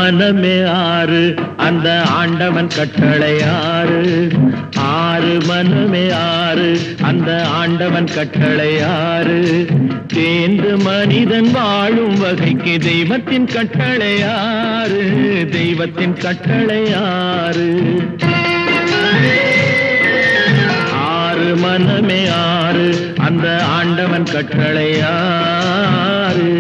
மனமே ஆறு அந்த ஆண்டவன் கட்டளை ஆறு. ஆறு மனமே ஆறு அந்த ஆண்டவன் கட்டளை ஆறு. தேர்ந்து மனிதன் வாழும் வகைக்கு தெய்வத்தின் கட்டளை ஆறு. தெய்வத்தின் கட்டளை ஆறு. ஆறு மனமே ஆறு அந்த ஆண்டவன் கட்டளை ஆறு.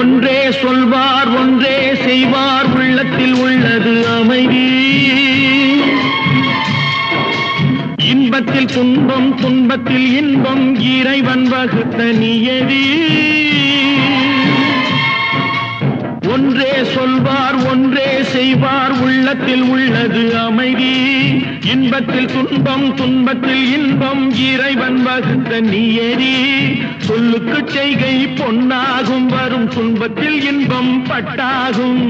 ஒன்றே சொல்வார் ஒன்றே செய்வார் உள்ளத்தில் உள்ளது அமைதி. இன்பத்தில் துன்பம் துன்பத்தில் இன்பம் இறைவன் வகுத்த நியதி. ஒன்றே சொல்வார் ஒன்றே செய்வார் உள்ளத்தில் உள்ளது அமைதி. இன்பத்தில் துன்பம் துன்பத்தில் இன்பம் இறைவன் வகுத்த நியதி. சொல்லுக்கு செய்கை பொன்னாகும் வரும் துன்பத்தில் இன்பம் பட்டாகும்.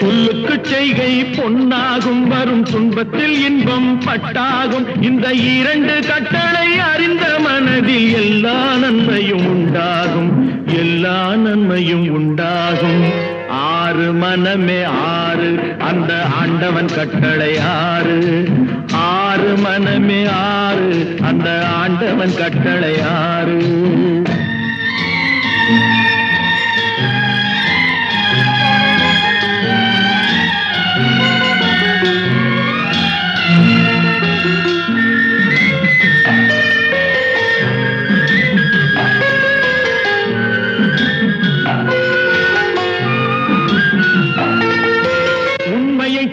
சொல்லுக்கு செய்கை பொன்னாகும் வரும் துன்பத்தில் இன்பம் பட்டாகும். இந்த இரண்டு கட்டளை அறிந்த மனதில் எல்லா நன்மையும் உண்டாகும். எல்லா நன்மையும் உண்டாகும். ஆறு மனமே ஆறு அந்த ஆண்டவன் கட்டளை ஆறு. ஆறு மனமே ஆறு அந்த ஆண்டவன் கட்டளை ஆறு.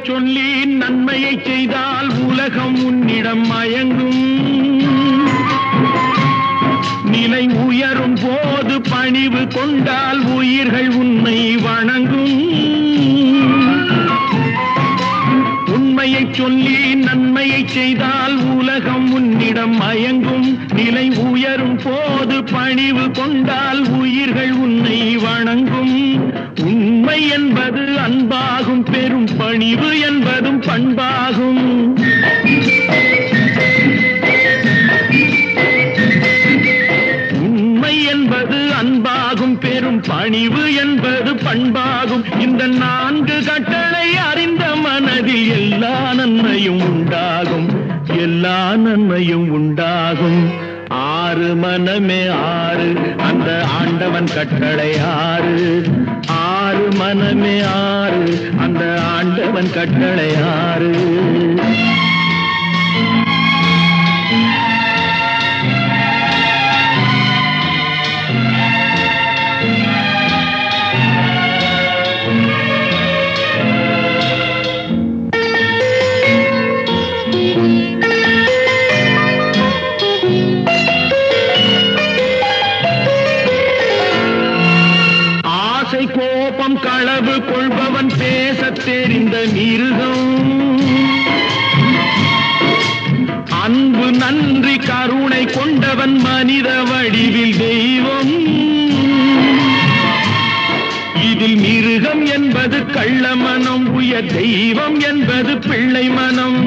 சொல்லி நன்மையை செய்தால் உலகம் உன்னிடம் மயங்கும். நிலை உயரும் போது பணிவு கொண்டால் உயிர்கள் உன்னை வணங்கும். உண்மையை சொல்லி நன்மையை செய்தால் உலகம் உன்னிடம் மயங்கும். நிலை உயரும் போது பணிவு கொண்டால் உயிர்கள் உன்னை வணங்கும். உண்மை என்பது அன்பாகும் பெரும் பணிவு என்பதும் பண்பாகும். உண்மை என்பது அன்பாகும் பெரும் பணிவு என்பது பண்பாகும். இந்த நான்கு கட்டளை அறிந்த மனதில் எல்லா நன்மையும் உண்டாகும். எல்லா நன்மையும் உண்டாகும். ஆறு மனமே ஆறு அந்த ஆண்டவன் கட்டளை ஆறு. ஆறு மனமே ஆறு அந்த ஆண்டவன் கட்டளை ஆறு. கோபம் களவு கொள்பவன் பேசத் தெரிந்த மிருகம். அன்பு நன்றி கருணை கொண்டவன் மனித வடிவில் தெய்வம். இதில் மிருகம் என்பது கள்ள மனம். உயர் தெய்வம் என்பது பிள்ளை மனம்.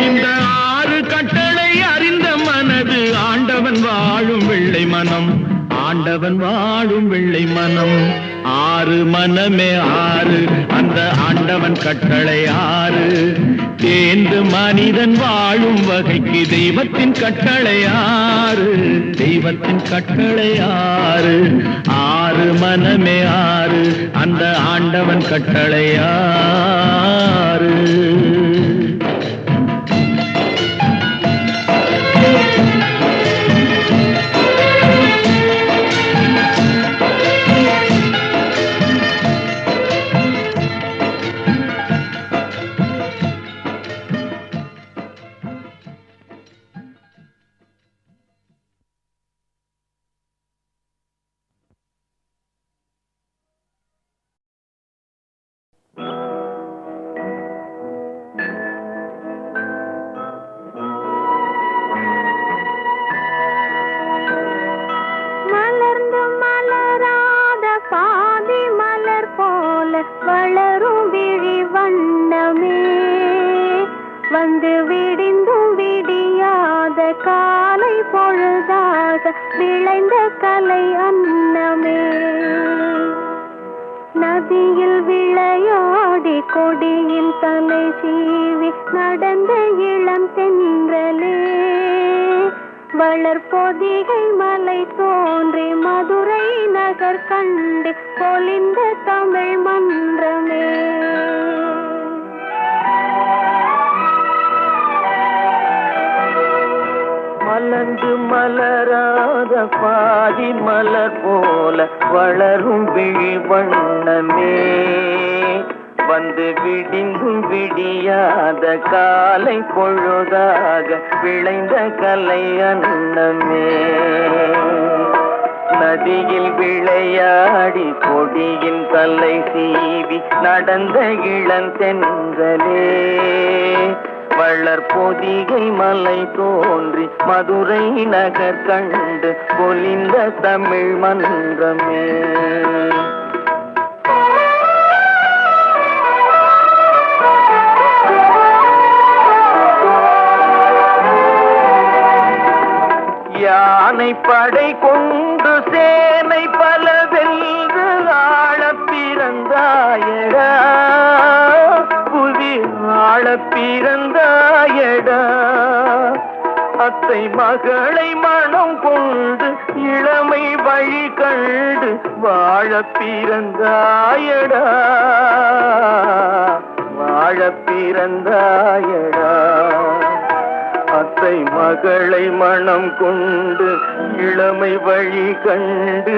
இந்த ஆறு கட்டளை அறிந்த மனது ஆண்டவன் வாழும் வெள்ளை மனம். ஆண்டவன் வாழும் வெள்ளை மனம். ஆறு மனமே ஆறு அந்த ஆண்டவன் கட்டளை ஆறு. தேர்ந்து மனிதன் வாழும் வகைக்கு தெய்வத்தின் கட்டளை ஆறு. தெய்வத்தின் கட்டளை ஆறு. ஆறு மனமே ஆறு அந்த ஆண்டவன் கட்டளை ஆறு. வந்து விடிந்தும் விடியாத காலை பொழுதாக விளைந்த கலை அன்னமே. நதியில் விளையாடி கொடியில் தலை சீவி நடந்த இளம் தென்றலே. வளர்பொதிகை மலை தோன்றி மதுரை நகர் கண்டு பொலிந்த தமிழ் மன்றமே. மலர்ந்து மலராத பாதி மலர் போல வளரும் விழி வண்ணமே. வந்து விடிந்தும் விடியாத காலை பொழுதாக விளைந்த கலை அன்னமே. நதியில் விளையாடி கொடியின் தலை சீவி நடந்த இளந்தென்றலே. வளர்பொதிகை மலை தோன்றி மதுரை நகர் கண்டு பொலிந்த தமிழ் மன்றமே. யானை படை கொண்டு சேனை பல வென்று ஆள பிறந்தாயடா. புவி ஆள பிறந்தாயடா. அத்தை மகளை மனம் கொண்டு இளமை வழி கண்டு வாழ பிறந்தாயடா. வாழ பிறந்தாயடா. அத்தை மகளை மனம் கொண்டு இளமை வழி கண்டு.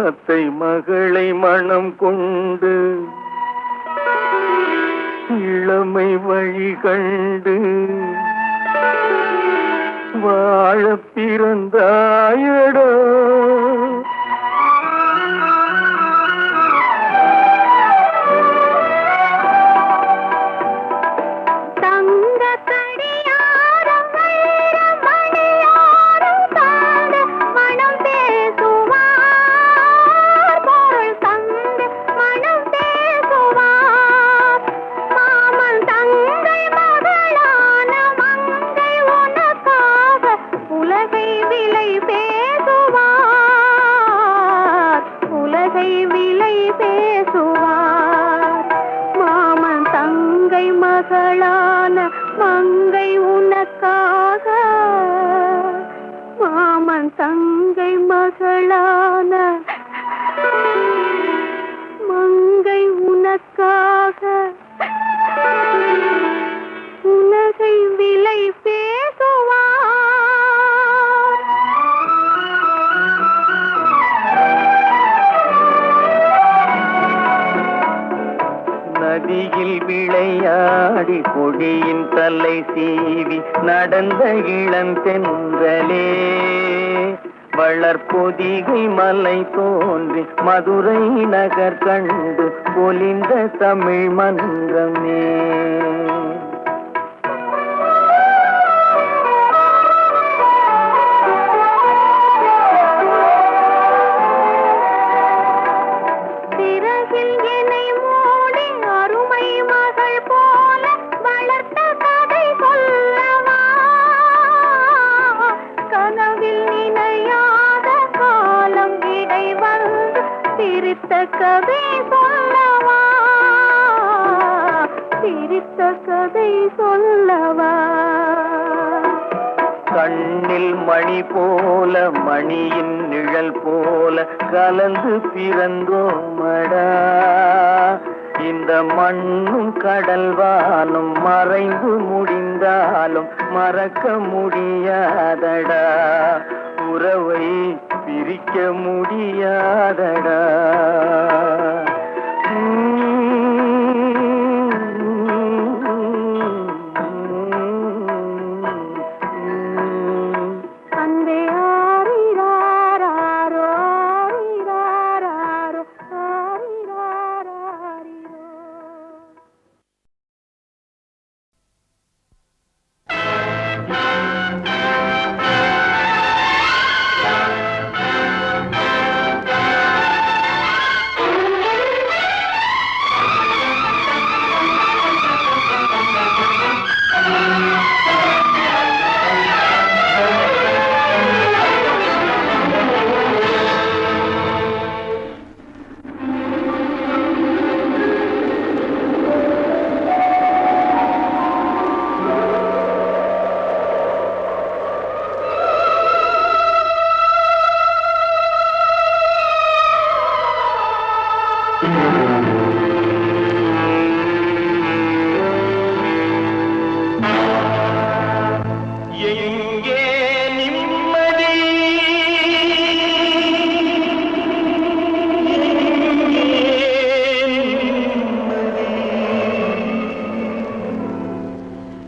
அத்தை மகளை மனம் கொண்டு இளமை வழி கண்டு வாழ பிறந்தாயடா. மகளான மங்கை உனக்காக. மாமன் தங்கை மகளான மங்கை உனக்காக உலகை விலை பேசுவார். நதியில் விளையாடி கொடியின் தலை சீவி நடந்த இளந்தென்றலே. வளர்பொதிகை மலை தோன்றி மதுரை நகர் கண்டு பொலிந்த தமிழ் மன்றமே. கதை சொல்லவா, சிரித்த கதை சொல்லவா. கண்ணில் மணி போல மணியின் நிழல் போல கலந்து பிறந்தோமடா. இந்த மண்ணும் கடல்வானும் மறைந்து முடிந்தாலும் மறக்க முடியாதடா. உறவை பிரிக்க முடியாதடா.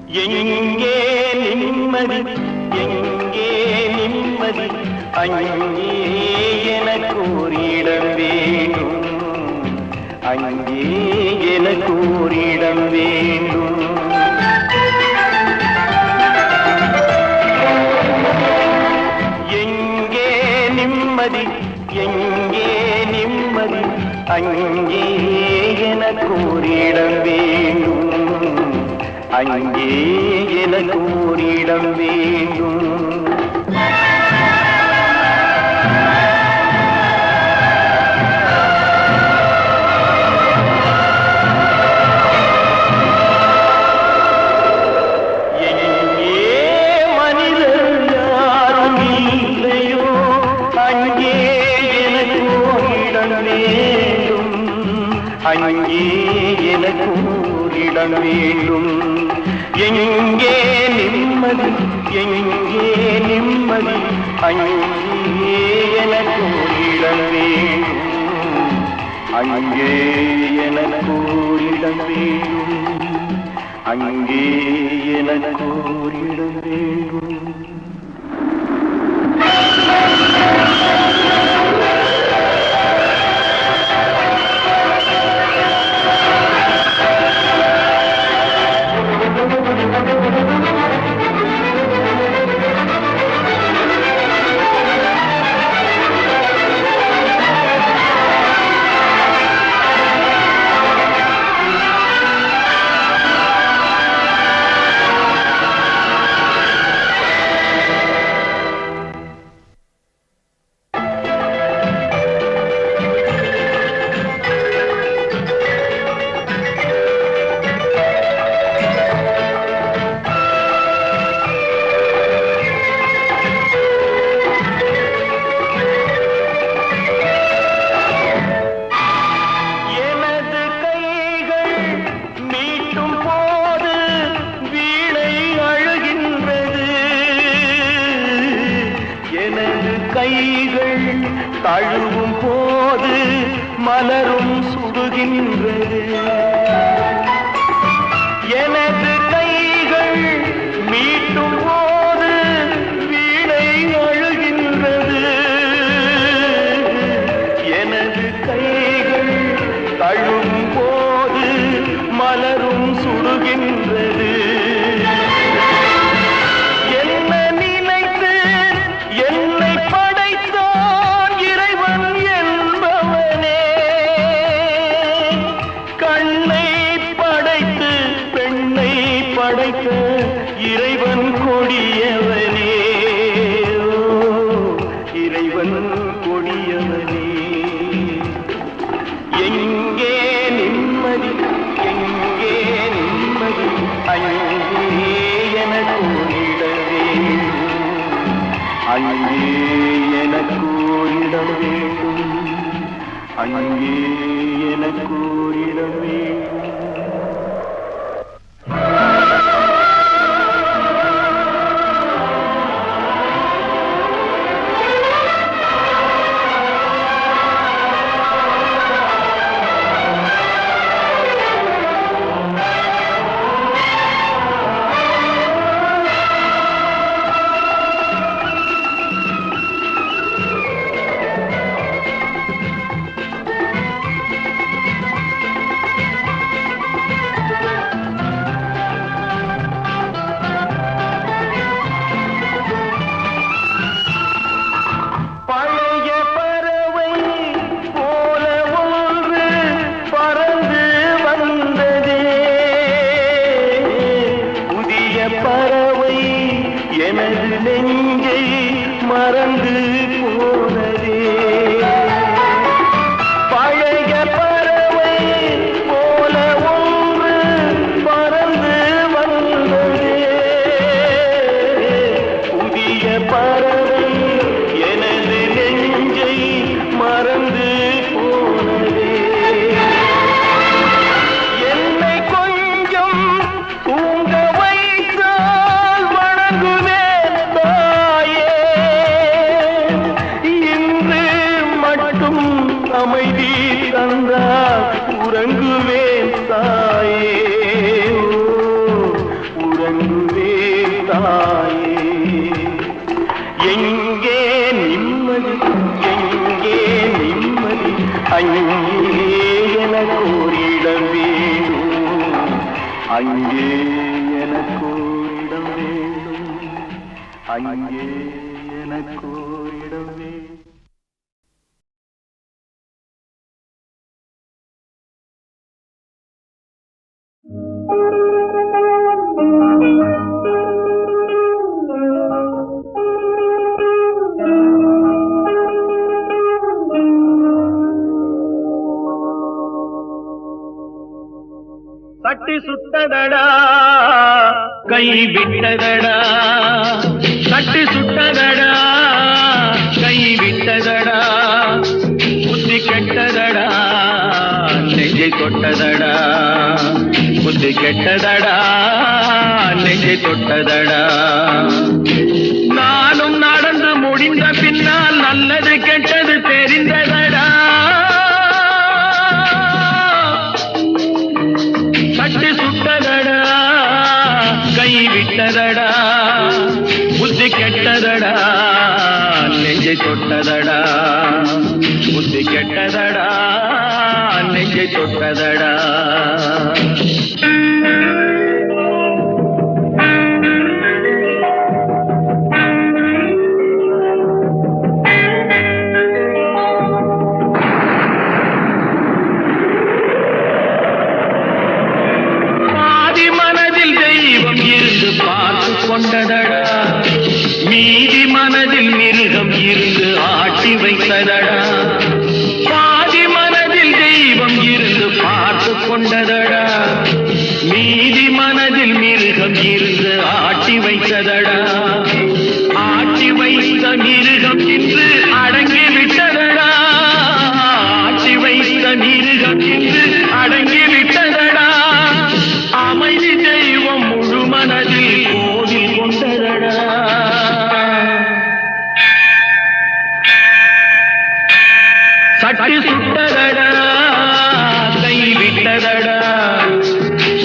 எங்கே நிம்மதி எங்கே நிம்மதி அங்கே எனக்கு ஒரு இடம் வேண்டும் அங்கே எனக்கு ஒரு இடம் வேண்டும் எங்கே நிம்மதி எங்கே நிம்மதி அங்கே எனக்கு ஒரு இடம் வேண்டும் அங்கே எனக்கு ஒரு இடம் வேண்டும் அங்கே எனக்கு இடம் வேண்டும் எங்கே நிம்மதி எங்கே நிம்மதி அங்கே எனக்கு இடம் வேண்டும் அங்கே எனக்கு இடம் வேண்டும் அங்கே எனக்கு இடம் வேண்டும் கைகள் தழுவும் போது மலரும் சுடுகின்றது எனது கைகள் மீட்டும் போது வீணை அழுகின்றது எனது கைகள் தழுவும் போது மலரும் சுடுகின்றது படைத்த இறைவன் கொடியவனே இறைவன் கொடியவனே எங்கே நிம்மதி எங்கே நிம்மதி அங்கே எனக்கு இடம் வேண்டும் அங்கே எனக்கு இடம் வேண்டும் அங்கே எனக்கு இடம் வேண்டும் பறவை எனது நெஞ்சை மறந்து போனதே பழைய பறவை போல ஒன்று பறந்து வந்ததே புதிய பறவை எனது நெஞ்சை மறந்து போனதே என்னை கொஞ்சம் தூங்க வணங்குவேன் தாயே அங்கே எனக்கோரிடம் வேண்டும், அங்கே எனக்கோரிடம் வேண்டும். தட்டி சுட்டதடா கை விட்டதடா, தட்டி சுட்டதடா கை விட்டதடா, புத்தி கெட்டதடா நெஞ்சை தொட்டதடா, புத்தி கெட்டதடா நெஞ்சை தொட்டதடா. நானும் நடந்து முடிந்த பின்னால் நல்லது கெட்டது தெரிந்ததடா. தட்டி சுட்டதடா கை விட்டதடா, புத்தி கெட்டதடா நெஞ்சை தொட்டதடா, புத்தி கெட்டதடா நெஞ்சை தொட்டதடா. கொண்டதடா மீதி மனதில் மிருகம் இருந்து ஆட்டி வைத்ததடா, பாதி மனதில் தெய்வம் இருந்து பார்த்து கொண்டதடா, மீதி மனதில் மிருகம் இருந்து ஆட்டி வைத்ததடா. ஆட்டி வைத்த மிருகம் இன்று அடங்கி விட்டதடா, ஆட்டி வைத்த மிருகம் இன்று அடங்கி விட்டதடா. அமைதி தெய்வம் முழு மனதில் கோவில் கொண்டதடா. சட்டி சுட்டதடா கை விட்டதடா,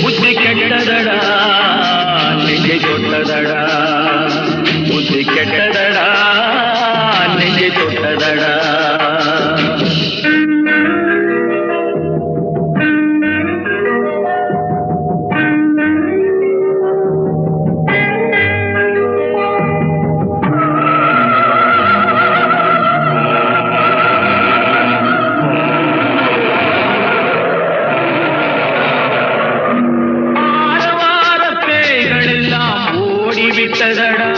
புத்தி கெட்டதடா நெஞ்சை தொட்டதடா, புத்தி கெட்டதடா நெஞ்சை தொட்டதடா. விட்டதடா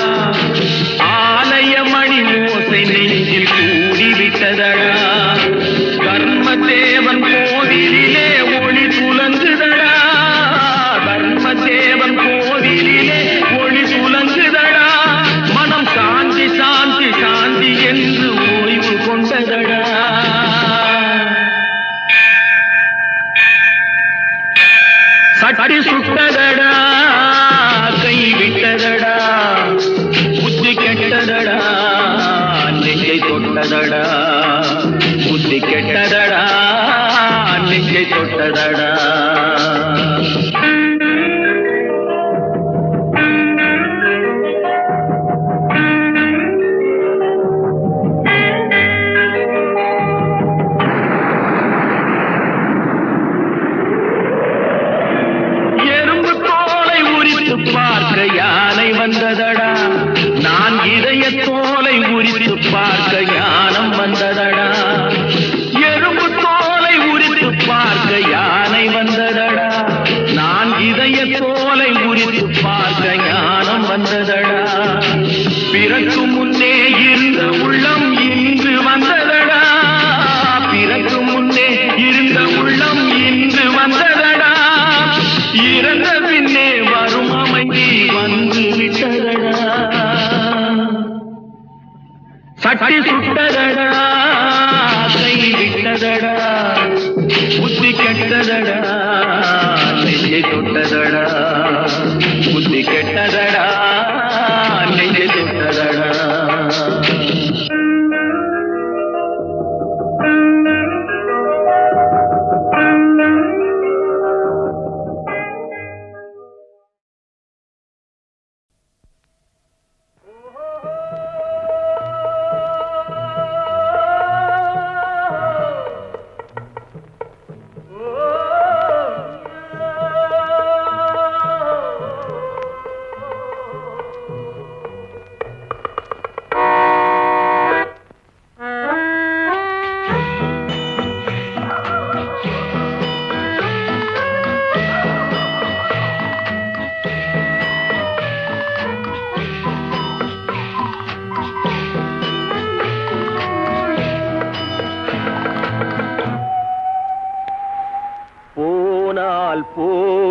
ஆலய மணி ஓசை நெஞ்சில் கூடிவிட்டதடா, கர்மதேவன் கோவிலிலே ஒளி துலங்குதடா, கர்மதேவன் கோவிலிலே ஒளி துலங்குதடா. மனம் சாந்தி சாந்தி சாந்தி என்று ஓய்வு கொண்டதடா. சட்டி சுட்டதடா கை விட்டதடா, புத்தி கெட்டதடா நெஞ்சை தொட்டதடா, புத்தி கெட்டதடா நெஞ்சை தொட்டதடா. பார்க்க யானை வந்ததடா, நான் இதய தோலை உரித்து பார்க்க ஞானம் வந்ததடா. எறும்பு தோலை உரித்து பார்க்க யானை வந்ததடா, நான் இதய தோலை உரித்து பார்க்க ஞானம் வந்ததடா. பிறக்கு முன்னே இருந்த உள்ளம் இன்று வந்ததடா, பிறக்கு முன்னே இருந்த உள்ளம் இன்று வந்ததடா. இறந்த பின்னே வரும் அமைதி வந்து விட்டதடா. சட்டி சுட்டதடா கை விட்டதடா, புத்தி கெட்டதடா நெஞ்சை தொட்டதடா, புத்தி கெட்டதடா நெஞ்சை தொட்டதடா.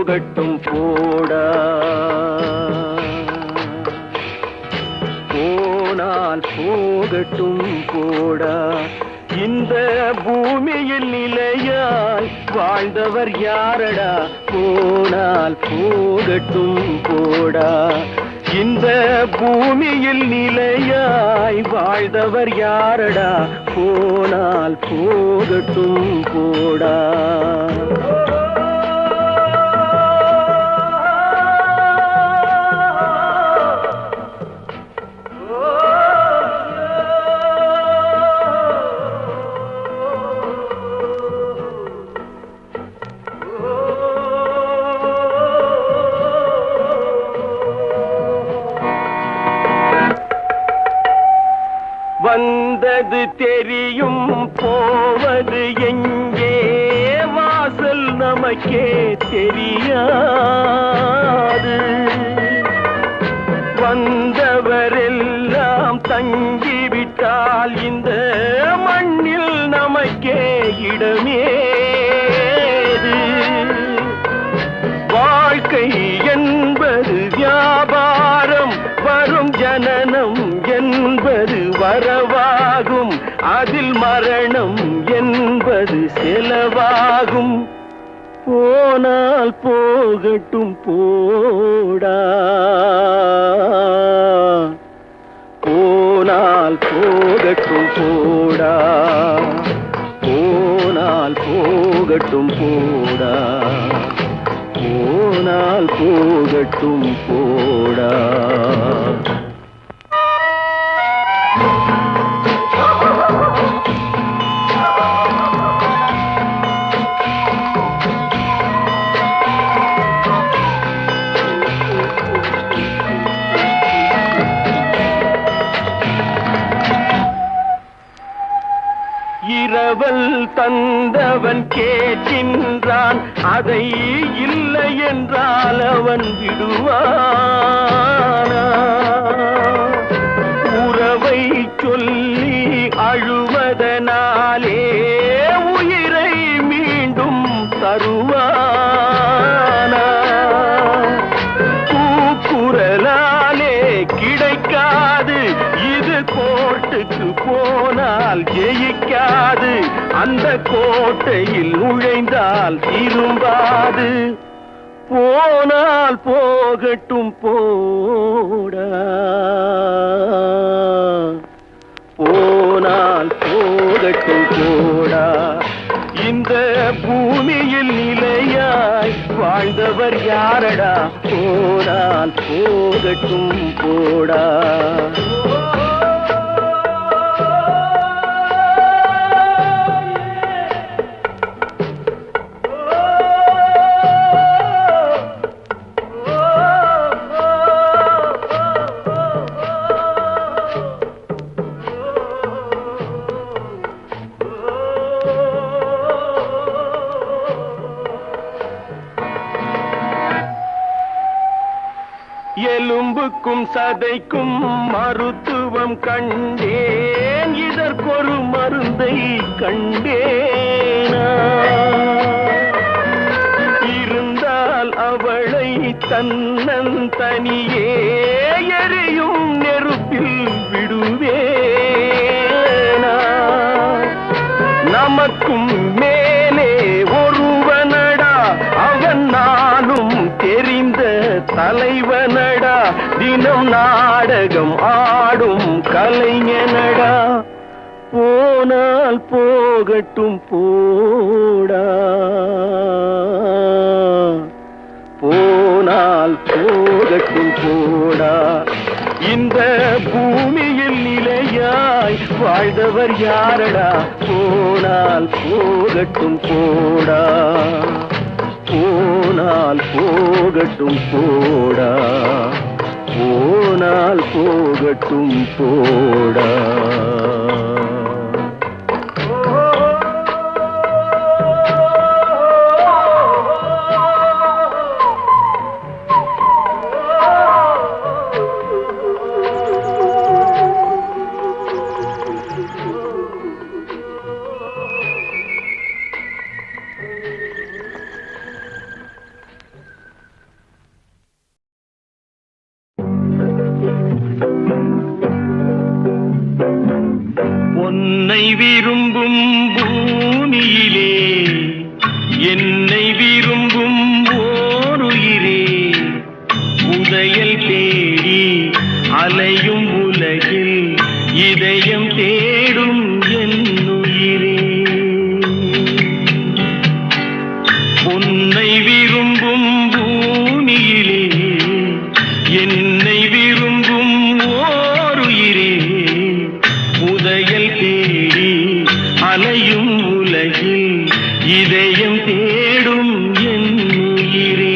போகட்டும் போடா, போனால் போகட்டும் போடா. இந்த பூமியில் நிலையாய் வாழ்ந்தவர் யாரடா, போனால் போகட்டும் போடா. இந்த பூமியில் நிலையாய் வாழ்ந்தவர் யாரடா, போனால் போகட்டும் போடா. வந்தது தெரியும் போவது எங்கே, வாசல் நமக்கே தெரியாது. வந்தவரெல்லாம் தங்கிவிட்டால் இந்த மண்ணில் நமக்கே இடமேது. வாழ்க்கை என்பது வியாபாரம், வரும் ஜனனம் என்பது வரவாகும், அதில் மரணம் என்பது செலவாகும். போனால் போகட்டும் போடா, போனால் போகட்டும் போடா, போனால் போகட்டும் போடா, போனால் போகட்டும் போடா. இரவல் தந்தவன் கேட்கின்றான், அதை இல்லை என்றால் அவன் விடுவானா? உறவை சொல்லி அழுவதனாலே உயிரை மீண்டும் தருவானா? கூக்குரலாலே கிடைக்காது, இது கோர்ட்டுக்கு போனால் ஜெயிக்காது, அந்த கோட்டையில் நுழைந்தால் திரும்பாது. போனால் போகட்டும் போடா, போனால் போகட்டும் போடா. இந்த பூமியில் நிலையாய் வாழ்ந்தவர் யாரடா, போனால் போகட்டும் போடா. எலும்புக்கும் சதைக்கும் மருத்துவம் கண்டேன், இதற்கொரு மருந்தை கண்டேனா? இருந்தால் அவளை தன்னந்தனியே எரியும் நெருப்பில் விடுவேனா? நமக்கும் மேலே ஒருவனடா, அவன் நானும் தெரிந்த தலைவனடா, தினம் நாடகம் ஆடும் கலைஞனடா. போனால் போகட்டும் போடா, போனால் போகட்டும் போடா. இந்த பூமியில் நிலையாய் வாழ்ந்தவர் யாரடா, போனால் போகட்டும் போடா, போனால் போகட்டும் போடா, போனால் போகட்டும் போடா. உன்னை விரும்பும் பூமியிலே என்னை விரும்பும் ஓருயிரே உதயல் தேடி அலையும் உலகில் இதயம் தேடும் என்னுயிரே உன்னை விரும்பும் பூமியிலே என்னை விரும்பும் ஓருயிரே உதயல் தேடி அலையும் உலகில் இதயம் தேடும் என்னுயிரே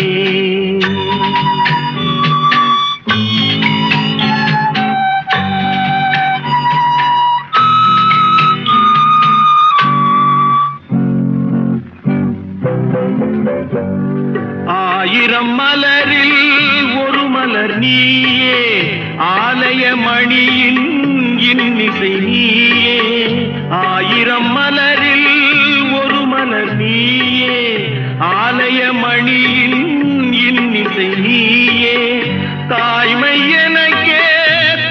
ஆயிரம் மலரில் ஒரு மலர் நீயே ஆலய மணியின் இன்னிசை நீயே ஆயிரம் மலரில் ஒரு மலர் நீயே ஆலய மணியின் இன்னிசை நீயே தாய்மை எனக்கே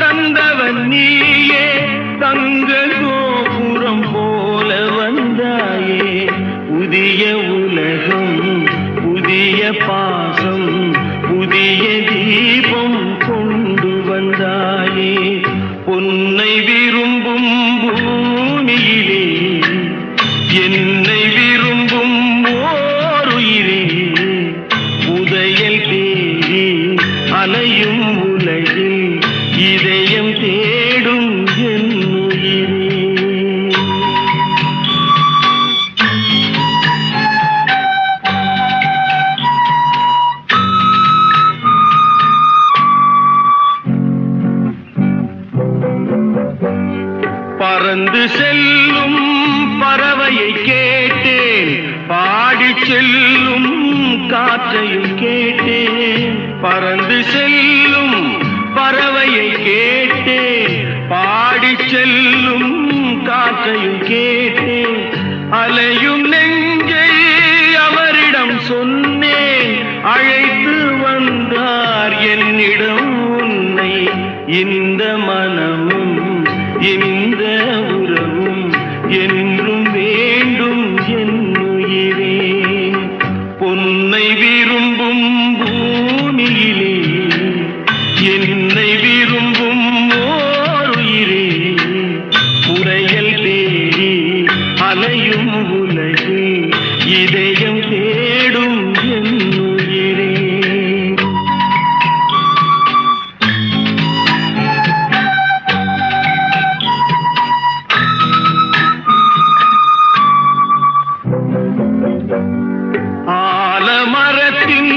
தந்தவன் நீயே தங்க கோபுரம் போல வந்தாயே புதிய உலகம் புதிய பாசம் புதிய தீபம் கொண்டு வந்தாயே உன்னை விரும்பும் பூமியிலே என்னை விரும்பும் ஓருயிரே உதயல் தேடி அலையும் உலகில் இதயம் தேடும் என்னுயிரே பறந்து செல்லும் பறவையை கேட்டேன் பாடி செல்லும் காற்றையும் கேட்டேன் பறந்து செல்லும் பறவையை கேட்டேன் பாடி செல்லும் காற்றையும் கேட்டேன் அலையும் நெஞ்சை அவரிடம் சொன்னேன் அழைத்து வந்தார் என்னிடம் உன்னை இந்த மனமும் இந்த உறவும் என்றும் வேண்டும் என்னுயிரே பொன்னை விரும்பும் பூமியிலே என்னை விரும்பும் ஓருயிரே உரையல் தேடி அலையும் உலகில் இதயம் தேடும் என்னுயிரே ஆலமரத்தின்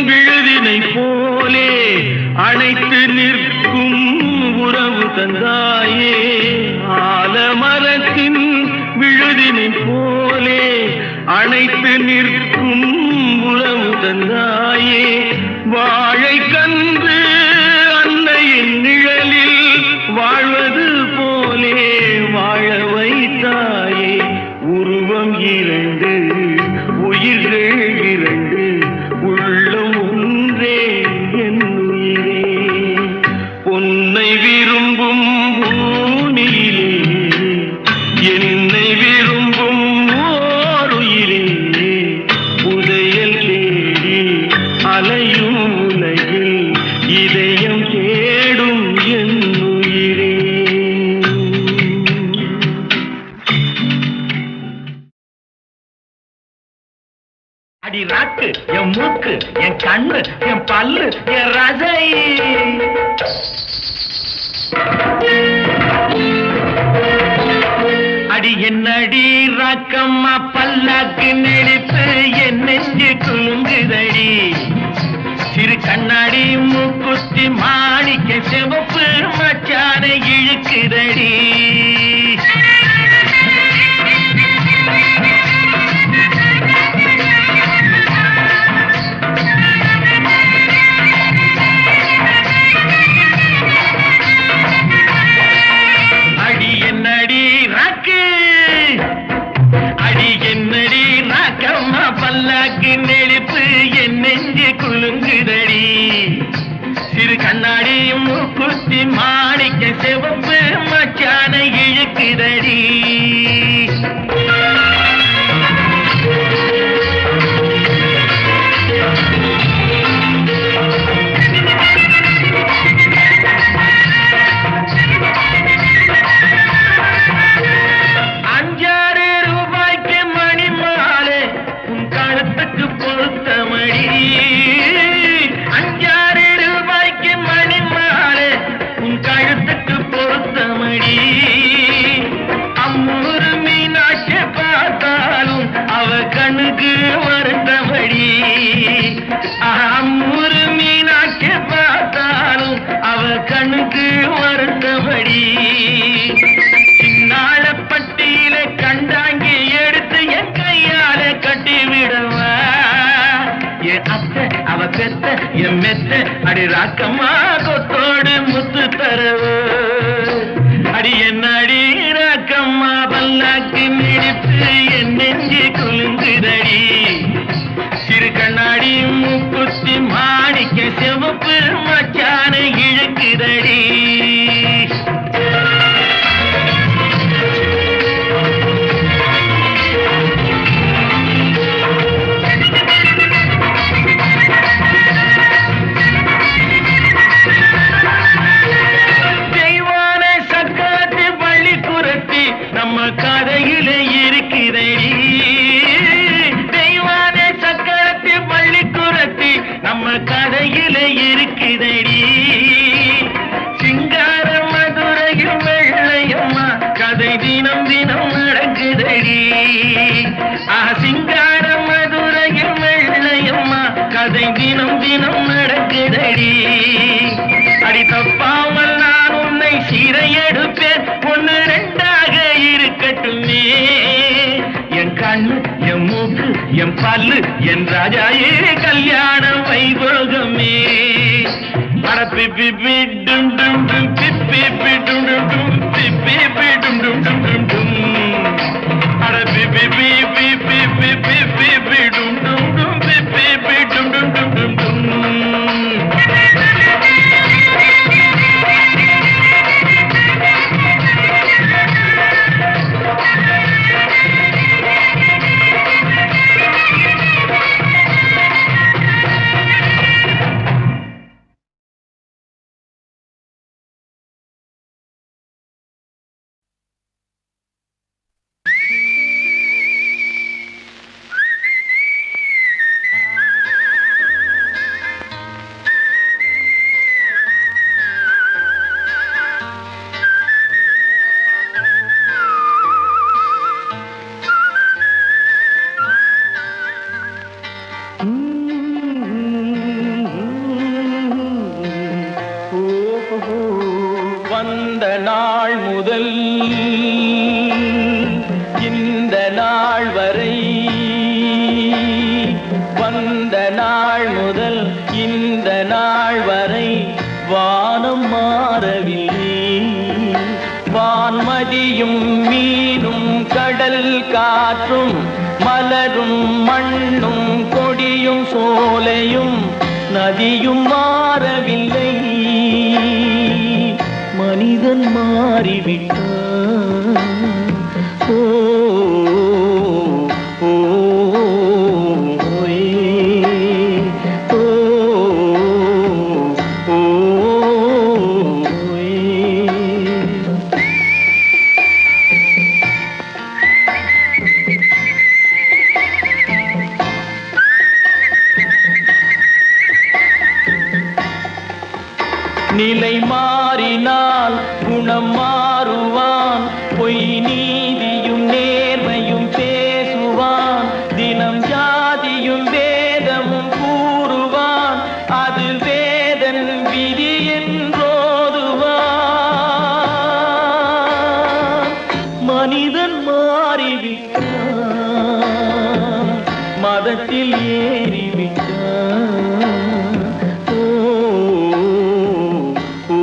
விழுதினை போலே அணைத்து நிற்கும் உறவு தந்தாயே ஆலமரத்தின் விழுதினை போலே அணைத்து நிற்கும் உறவு தந்தாயே வாழை கன்று அன்னையின் நிழலில் வாழ்வது போலே வாழ வைத்தாயே உருவம் இரண்டு உயிர்கள் இரண்டு உள்ளம் ஒன்றே என்னுயிரே பொன்னை விரும்பும் பூமியிலே என்னை விரும்பும் ஓருயிரே உதயல் தேடி அலையும் உலகில் இதயம் தேடும் என்னுயிரே அடி ராக்கு என் மூக்கு என் கண்ணு என் பல்லு என் ரசை அடி என்னடி ராக்கம்மா பல்லாக்கு நெளிப்பு என் நெஞ்சு குலுங்குதடி சிறு கண்ணாடி மூக்குத்தி மாணிக்க சிவப்பு மச்சான இழுக்குதடி பல்லாக்கு நெளிப்பு என் நெஞ்சு குலுங்குதடி சிறு கண்ணாடி மூக்குத்தி மாணிக்க சிவப்பு மச்சான இழுக்கு இருக்குதடி. கண்ணுக்கு வருத்தபடி அம்மூரு மீனாட்சி பார்த்தாலும் அவ கண்ணுக்கு வருத்தபடி. சின்னாள பட்டியில கண்டாங்கி எடுத்து என் கையால கட்டி விடவா. என் அத்தை அவ பெத்த என் மெத்த அடி ராக்கம்மா கொத்தோடு முத்து தரவ. அடி என்னடி ராக்கம்மா பல்லாக்கு மிடிப்பு என் நெஞ்சு குலுங்குதடி. சிறு கண்ணாடி மூக்குத்தி மாணிக்க சிவப்பு மச்சான இழுக்குதடி. தெய்வான சக்கரத்து பள்ளி குரத்தி நம்ம கதையில இருக்குதடி. தெய்வான சக்கரத்து பள்ளி குரத்தி நம்ம கதையில இருக்குதடி. சிங்கார மதுரையில் வெள்ளையம்மா கதை தினம் தினம் நடக்குதடி. சிங்கார மதுரையில் வெள்ளையம்மா கதை தினம் தினம் நடக்குதடி. அடி தப்பாமல் நான் உன்னை சீரை எடுப்பேன் ஒன்னு ரெண்டாக இருக்கட்டுமே. என் கண்ணு என் மூக்கு என் பல்லு என் ராஜாயே கல்யாண வைபோகமே. அட பிப்பி டும் டும் டும் பிப்பி டும் டும் டும் பிப்பி டும் டும் டும் டும் டும். அட பிப்பி பிப்பி பிப்பி பிப்பி டும் டும் டும் பிப்பி டும் டும் டும் டும் டும். வந்த நாள் முதல் இந்த நாள் வரை, வந்த நாள் முதல் இந்த நாள் வரை வானம் மாறவில்லை. வான்மதியும் மீனும் கடல் காற்றும் மலரும் மண்ணும் கொடியும் சோலையும் நதியும் மாறவில்லை. மனிதன் மாறிவிட்டான். ஓ ஓ ஓ ஓ நிலை மாறினால் குணம் மாறுவான். பொய் நீதியும் நேர்மையும் பேசுவான். தினம் ஜாதியும் வேதமும் கூறுவான். அது வேதன் விதி என்றோதுவான். மனிதன் மாறிவிட்டான். மதத்தில் ஏறிவிட்டான். ஓ ஓ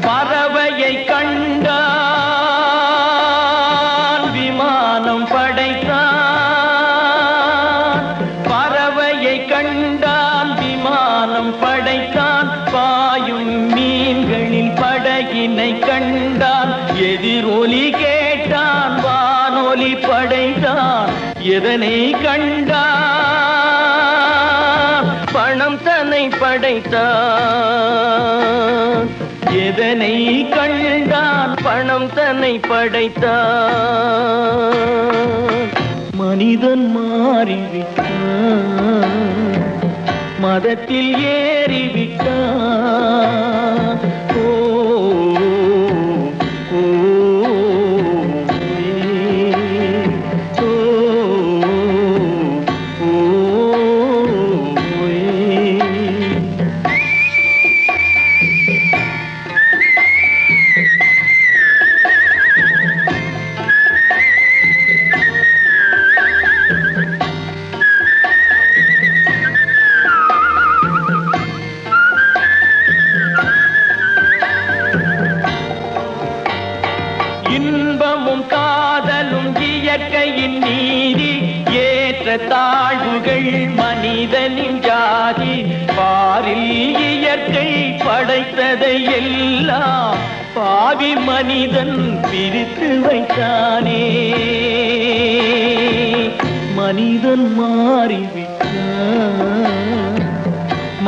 பறவையை கண்டான் விமானம் படைத்தான். பறவையை கண்டான் விமானம் படைத்தான். பாயும் மீன்களின் படகினை கண்டான். எதிரொலி கேட்டான் வானொலி படைத்தான். எதனை கண்டான்? பணம் தன்னை படைத்தான். எதனை கண்டான்? பணம் தன்னை படைத்தான். மனிதன் மாறிவிட்டான், மதத்தில் ஏறிவிட்டான். ஓ ஓ, ஓ, ஓ, இன்பமும் காதலும் இயற்கையின் நீதி. ஏற்ற தாழ்வுகள் மனிதனின் ஜாதி. பாரில் இயற்கை படைத்ததை எல்லாம் பாவி மனிதன் பிரித்து வைத்தானே. மனிதன் மாறிவிட்டான்,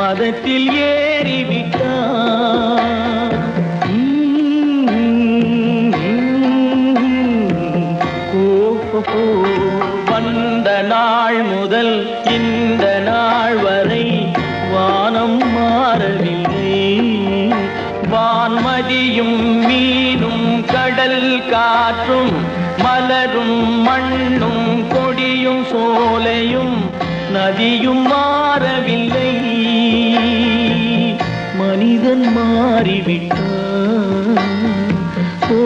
மதத்தில் ஏறிவிட்டான். வந்த நாள் முதல் இந்த நாள் வரை வானம் மாறவில்லை. வான்மதியும் மீனும் கடல் காற்றும் மலரும் மண்ணும் கொடியும் சோலையும் நதியும் மாறவில்லை. மனிதன் மாறிவிட்டான். ஓ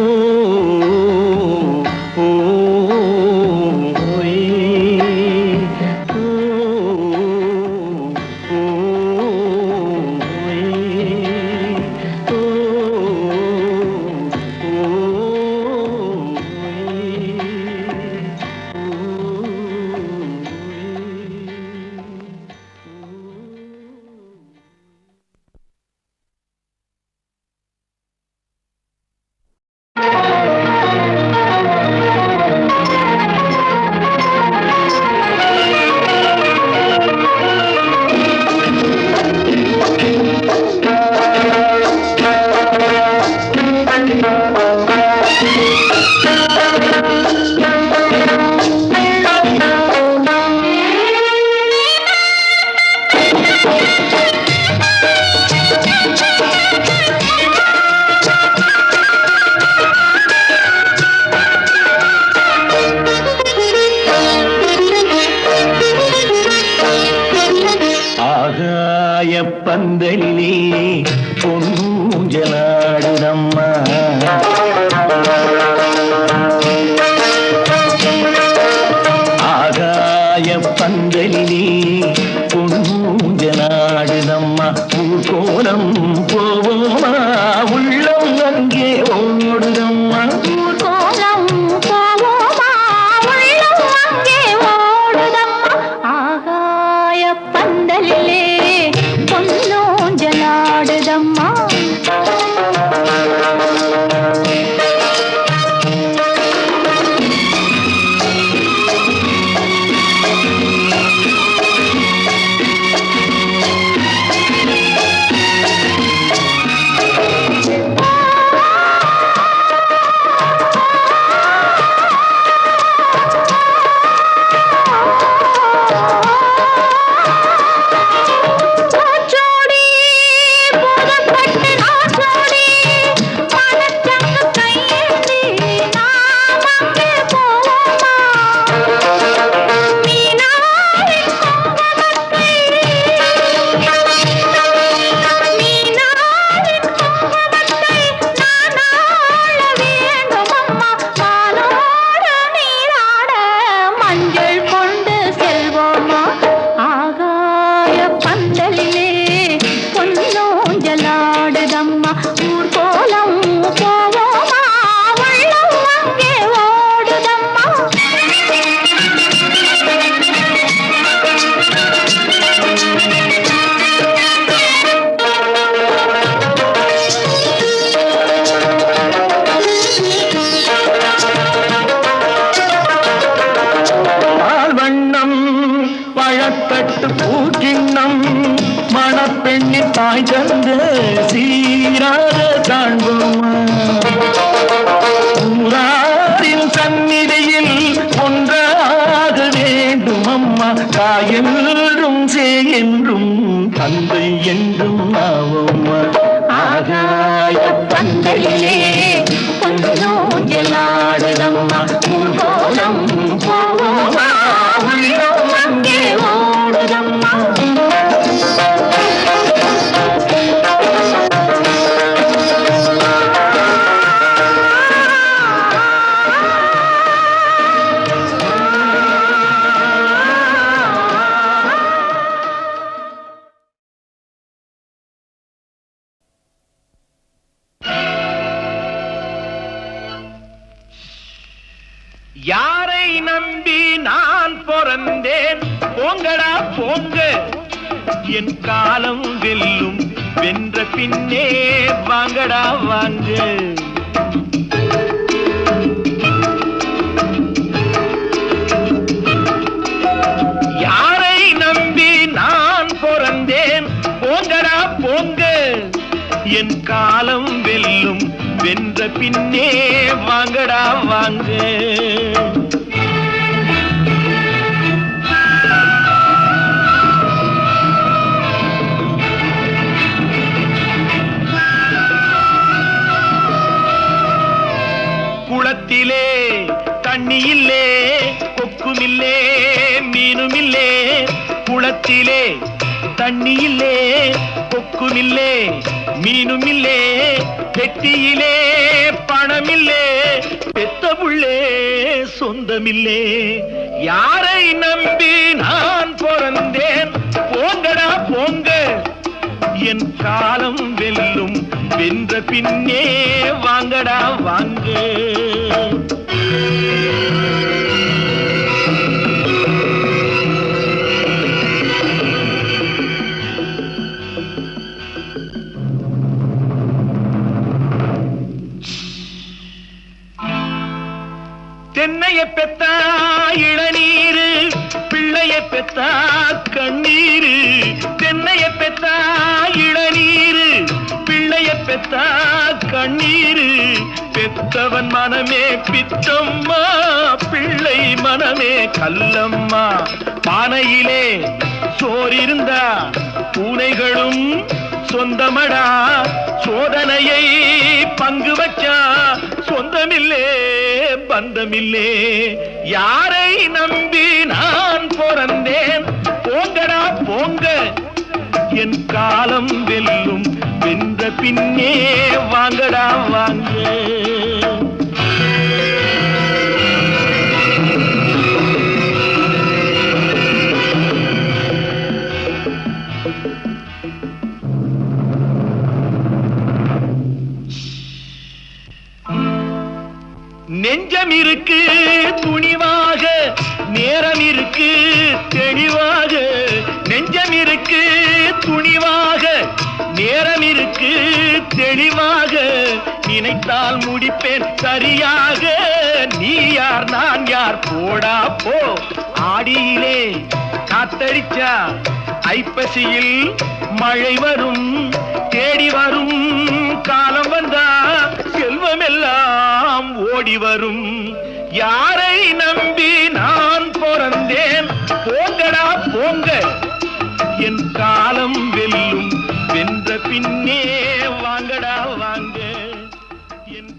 ஓ, பந்தலிலே பொன்னூஞ்சலாடுதம்மா. ஆகாய பந்தலிலே பொன்னூஞ்சலாடுதம்மா. ஊர்கோலம் போவோமா உள்ளம் அங்கே ஓடுதம்மா. ஊர்கோலம் போவோமா உள்ளம் அங்கே ஓடுதம்மா. ஆகாய பந்தலிலே பொன்னூஞ்சலாடுதம்மா. தாய் தந்த சீராக காண்போமா ஊராரின் சந்நிதியில் ஒன்றாக வேண்டும் அம்மா தாயென்றும் என்றும் தந்தை என்றும் ஆவோம்மா ஆகாய பந்தலிலே கொஞ்சோஞ்சலாடுதம்மா ஊர்கோலம் போவோமா உள்ளம் அங்கே ஓடுதம்மா யாரை நம்பி நான் பிறந்தேன் போங்கடா போங்க என் காலம் வெல்லும் வென்ற பின்னே வாங்கடா வாங்க யாரை நம்பி நான் பிறந்தேன் போங்கடா போங்க என் காலம் வெல்லும் வென்ற பின்னே வாங்கடா வாங்க குளத்திலே தண்ணி இல்லே கொக்குமில்லே மீனுமில்லே குளத்திலே தண்ணி இல்லே கொக்குமில்லே மீனுமில்லே பெட்டியிலே பணமில்லே பெத்த புள்ளே சொந்தமில்லே யாரை நம்பி நான் பிறந்தேன் போங்கடா போங்க என் காலம் வெல்லும் வென்ற பின்னே வாங்கடா வாங்க தென்னைய பெத்தா இளநீரு பிள்ளைய பெத்தா கண்ணீரு தென்னைய பெத்தா இளநீரு பிள்ளைய பெத்தா கண்ணீரு பெத்தவன் மனமே பித்தம்மா பிள்ளை மனமே கல்லம்மா பானையிலே சோறிருந்தா பூனைகளும் சொந்தமடா சோதனையை பங்கு வச்சா சொந்தமில்லே பந்தமில்லே யாரை நம்பி நான் பிறந்தேன் போங்கடா போங்க என் காலம் வெல்லும் வென்ற பின்னே வாங்கடா வாங்க நெஞ்சம் இருக்கு துணிவாக நேரம் இருக்கு தெளிவாக நெஞ்சம் இருக்கு துணிவாக நேரம் இருக்கு தெளிவாக நினைத்தால் முடிப்பேன் சரியாக நீ யார் நான் யார் போடா போ ஆடியிலே காத்தடிச்சா ஐப்பசியில் மழை வரும் தேடி வரும் காலம் வந்தா செல்வமெல்லாம் ஓடி வரும் யாரை நம்பி நான் பிறந்தேன் போங்கடா போங்க என் காலம் வெல்லும் வென்ற பின்னே வாங்கடா வாங்க என்